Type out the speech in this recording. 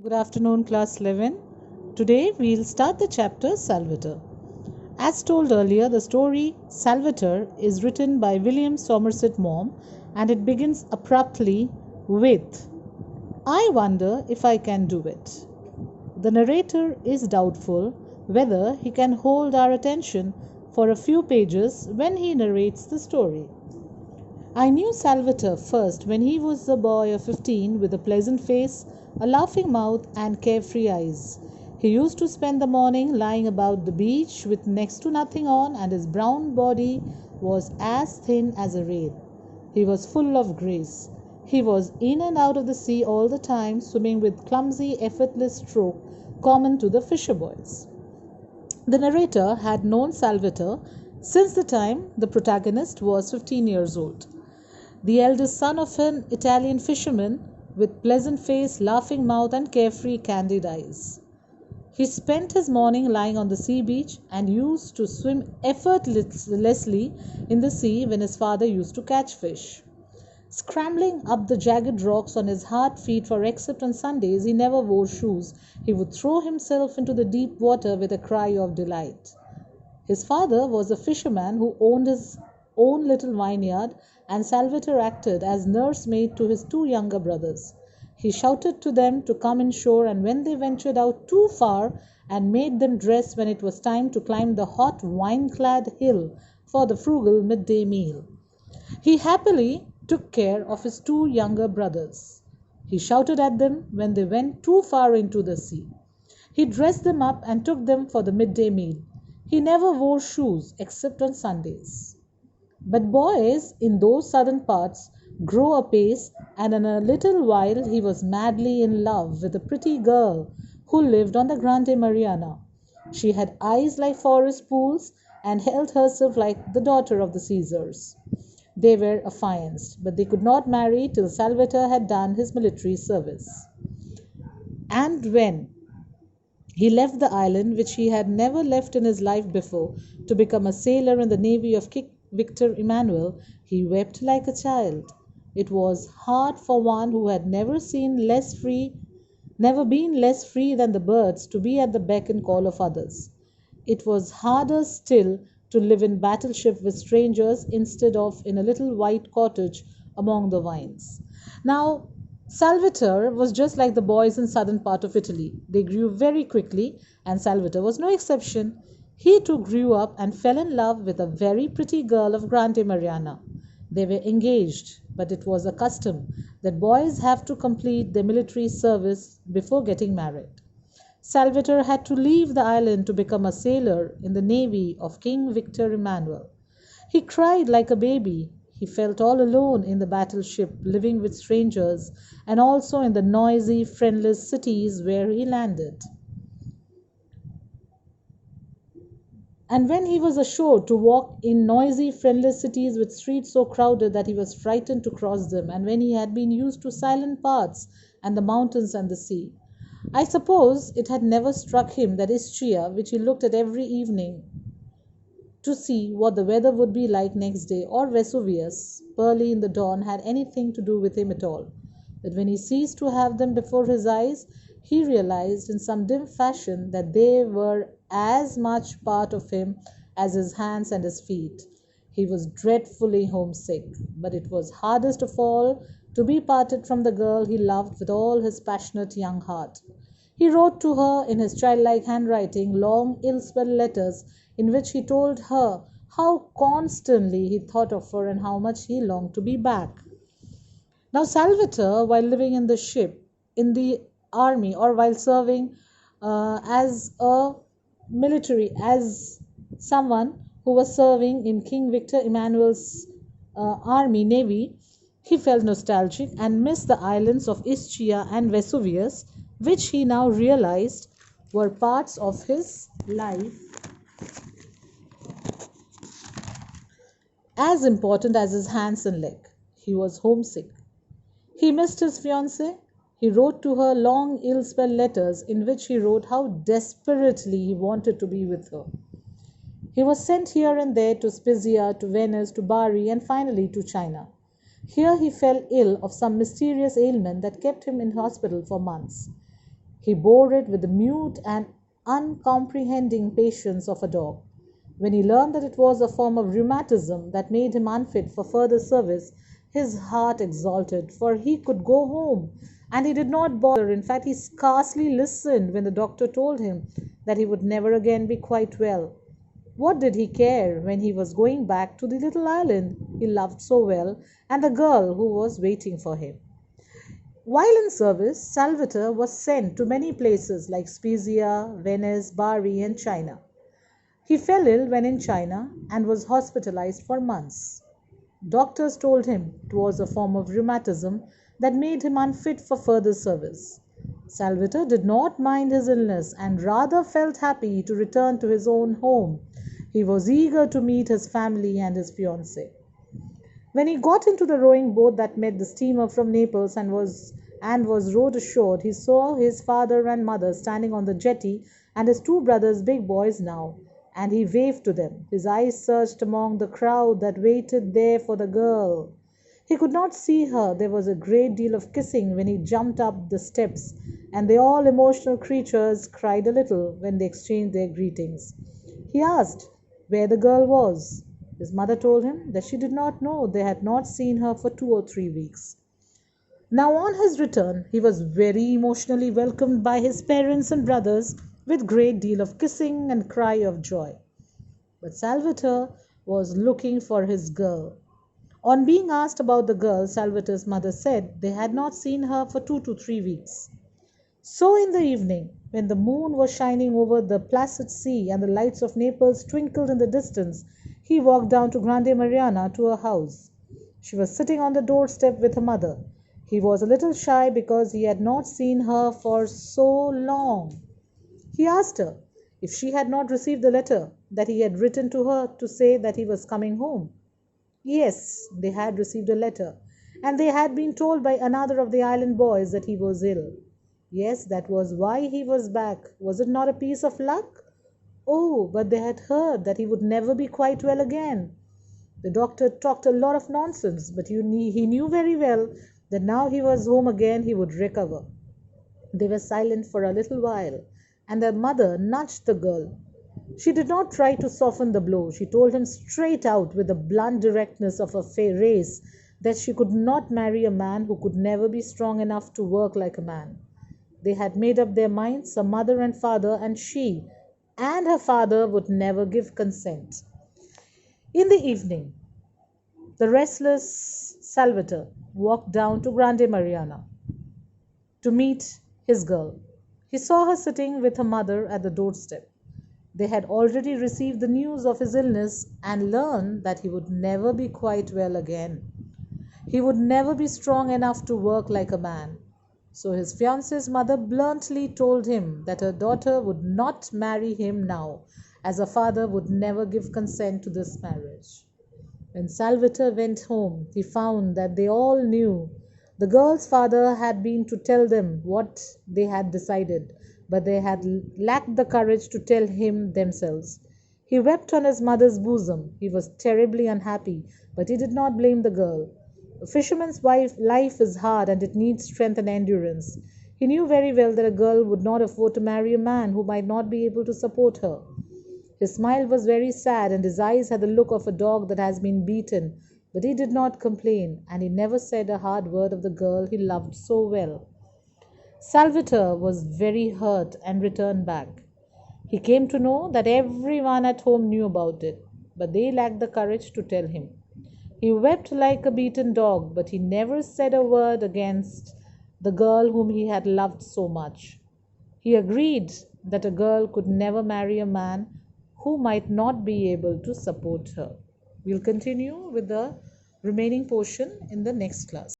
Good afternoon, class 11. Today we'll start the chapter Salvatore. As told earlier, the story Salvatore is written by William Somerset Maugham and it begins abruptly with, "I wonder if I can do it." The narrator is doubtful whether he can hold our attention for a few pages when he narrates the story. I knew Salvatore first when he was a boy of 15 with a pleasant face, a laughing mouth, and carefree eyes. He used to spend the morning lying about the beach with next to nothing on, and his brown body was as thin as a rail. He was full of grace. He was in and out of the sea all the time, swimming with clumsy, effortless stroke common to the fisher boys. The narrator had known Salvatore since the time the protagonist was 15 years old. The eldest son of an Italian fisherman with pleasant face, laughing mouth, and carefree, candid eyes. He spent his morning lying on the sea beach and used to swim effortlessly in the sea when his father used to catch fish. Scrambling up the jagged rocks on his hard feet, for except on Sundays he never wore shoes, he would throw himself into the deep water with a cry of delight. His father was a fisherman who owned his own little vineyard, and Salvatore acted as nursemaid to his two younger brothers. He shouted to them to come inshore, and when they ventured out too far, and made them dress when it was time to climb the hot vine-clad hill for the frugal midday meal. He happily took care of his two younger brothers. He shouted at them when they went too far into the sea. He dressed them up and took them for the midday meal. He never wore shoes except on Sundays. But boys in those southern parts grow apace, and in a little while he was madly in love with a pretty girl who lived on the Grande Mariana. She had eyes like forest pools and held herself like the daughter of the Caesars. They were affianced, but they could not marry till Salvatore had done his military service. And when he left the island, which he had never left in his life before, to become a sailor in the navy of King Victor Emmanuel, he wept like a child. It was hard for one who had never been less free than the birds, to be at the beck and call of others. It was harder still to live in battleship with strangers instead of in a little white cottage among the vines. Now, Salvatore was just like the boys in southern part of Italy. They grew very quickly, and Salvatore was no exception. He too grew up and fell in love with a very pretty girl of Grande Mariana. They were engaged, but it was a custom that boys have to complete their military service before getting married. Salvatore had to leave the island to become a sailor in the navy of King Victor Emmanuel. He cried like a baby. He felt all alone in the battleship, living with strangers, and also in the noisy, friendless cities where he landed. And when he was ashore, to walk in noisy, friendless cities with streets so crowded that he was frightened to cross them, and when he had been used to silent paths and the mountains and the sea. I suppose it had never struck him that Istria, which he looked at every evening to see what the weather would be like next day, or Vesuvius, early in the dawn, had anything to do with him at all. But when he ceased to have them before his eyes, he realized in some dim fashion that they were as much part of him as his hands and his feet. He was dreadfully homesick, but it was hardest of all to be parted from the girl he loved with all his passionate young heart. He wrote to her in his childlike handwriting long, ill-spelled letters in which he told her how constantly he thought of her and how much he longed to be back. Now, Salvatore, while living in the ship, in the army, or while serving as a as someone who was serving in King Victor Emmanuel's army navy, he felt nostalgic and missed the islands of Istria and Vesuvius, which he now realized were parts of his life as important as his hands and leg. He was homesick. He missed his fiancée. He wrote to her long, ill-spelled letters in which he wrote how desperately he wanted to be with her. He was sent here and there to Spezia, to Venice, to Bari, and finally to China. Here he fell ill of some mysterious ailment that kept him in hospital for months. He bore it with the mute and uncomprehending patience of a dog. When he learned that it was a form of rheumatism that made him unfit for further service, his heart exulted, for he could go home, and he did not bother. In fact, he scarcely listened when the doctor told him that he would never again be quite well. What did he care when he was going back to the little island he loved so well and the girl who was waiting for him? While in service, Salvatore was sent to many places like Spezia, Venice, Bari, and China. He fell ill when in China and was hospitalized for months. Doctors told him it was a form of rheumatism that made him unfit for further service. Salvatore did not mind his illness and rather felt happy to return to his own home. He was eager to meet his family and his fiancée. When he got into the rowing boat that met the steamer from Naples and was rowed ashore, he saw his father and mother standing on the jetty and his two brothers, big boys now, and he waved to them. His eyes searched among the crowd that waited there for the girl. He could not see her. There was a great deal of kissing when he jumped up the steps, and they all emotional creatures cried a little when they exchanged their greetings. He asked where the girl was. His mother told him that she did not know. They had not seen her for 2 or 3 weeks. Now, on his return, he was very emotionally welcomed by his parents and brothers with great deal of kissing and cry of joy. But Salvatore was looking for his girl. On being asked about the girl, Salvatore's mother said they had not seen her for 2 to 3 weeks. So in the evening, when the moon was shining over the placid sea and the lights of Naples twinkled in the distance, he walked down to Grande Mariana to her house. She was sitting on the doorstep with her mother. He was a little shy because he had not seen her for so long. He asked her if she had not received the letter that he had written to her to say that he was coming home. Yes, they had received a letter, and they had been told by another of the island boys that he was ill. Yes, that was why he was back. Was it not a piece of luck? Oh, but they had heard that he would never be quite well again. The doctor talked a lot of nonsense, but he knew very well that now he was home again he would recover. They were silent for a little while, and the mother nudged the girl. She did not try to soften the blow. She told him straight out with the blunt directness of a race that she could not marry a man who could never be strong enough to work like a man. They had made up their minds, her mother and father, and she and her father would never give consent. In the evening, the restless Salvatore walked down to Grande Mariana to meet his girl. He saw her sitting with her mother at the doorstep. They had already received the news of his illness and learned that he would never be quite well again. He would never be strong enough to work like a man. So his fiancée's mother bluntly told him that her daughter would not marry him now, as her father would never give consent to this marriage. When Salvatore went home, he found that they all knew. The girl's father had been to tell them what they had decided, but they had lacked the courage to tell him themselves. He wept on his mother's bosom. He was terribly unhappy, but he did not blame the girl. A fisherman's life is hard and it needs strength and endurance. He knew very well that a girl would not afford to marry a man who might not be able to support her. His smile was very sad and his eyes had the look of a dog that has been beaten, but he did not complain, and he never said a hard word of the girl he loved so well. Salvatore was very hurt and returned back. He came to know that everyone at home knew about it, but they lacked the courage to tell him. He wept like a beaten dog, but he never said a word against the girl whom he had loved so much. He agreed that a girl could never marry a man who might not be able to support her. We'll continue with the remaining portion in the next class.